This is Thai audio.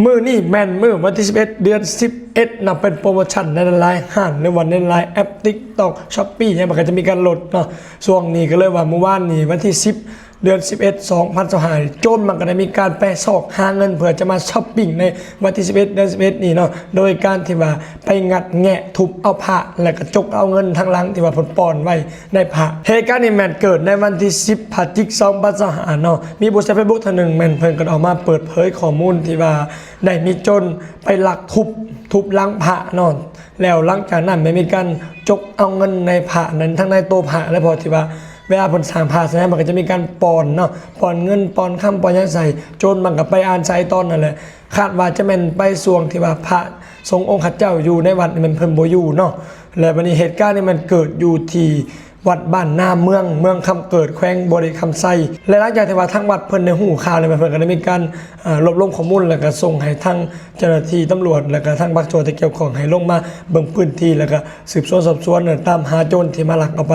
มือนี่แมนมือวันที่11เดือน11นับเป็นโปรโมชั่นในไลน์ห้างในวันในไลน์แอป TikTok Shopee เนี่ยมันก็จะมีการลดเนาะช่วงนี้ก็เลยว่าเมื่อวานนี้วันที่10เดือน11 2025โจนมันก็ได้มีการไปซอกหาเงินเพื่อจะมาช้อปปิ้งในวันที่11เดือน11นี่เนาะโดยการที่ว่าไปงัดแงะทุบเอาผ้าและกระจกเอาเงินทางหลังที่ว่าผลปอนไว้ในผ้าเหตุการณ์นี้แมนเกิดในวันที่10พฤศจิกายนเนาะมีผู้ใช้ Facebook ท่านหนึ่งแมนเพิ่นก็ออกมาเปิดเผยข้อมูลที่ว่าได้มีโจรไปลักทุบล้างผ้านอนแล้วหลังจากนั้นไม่มีการจกเอาเงินในผ้านั้นทั้งในตัวผ้าและพอที่ว่าเวลาผลสางผ้าใช่ไหมมันก็จะมีการปอนเนาะปอนเงินปอนข้ามปอนยังใส่โจรมันก็ไปอ่านใส่ตอนนั่นแหละคาดว่าจะเป็นไปสวงที่ว่าพระทรงองค์ข้าเจ้าอยู่ในวัดมันเพิ่นบ่อยู่เนาะและวันนี้เหตุการณ์นี้มันเกิดอยู่ที่วัดบ้านนาเมืองคำเกิดแขวงบริคำไซและหลังจากที่ว่าทั้งวัดเพิ่นในหูข่าวเลยเพิ่นก็ได้มีการรวบรวมข้อมูลแล้วก็ส่งให้ทั้งเจ้าหน้าที่ตำรวจแล้วก็ทั้งภาคส่วนที่เกี่ยวข้องให้ลงมาเบิ่งพื้นที่แล้วก็สืบสวนสอบสวนตามหาโจรที่มาลักเอาไป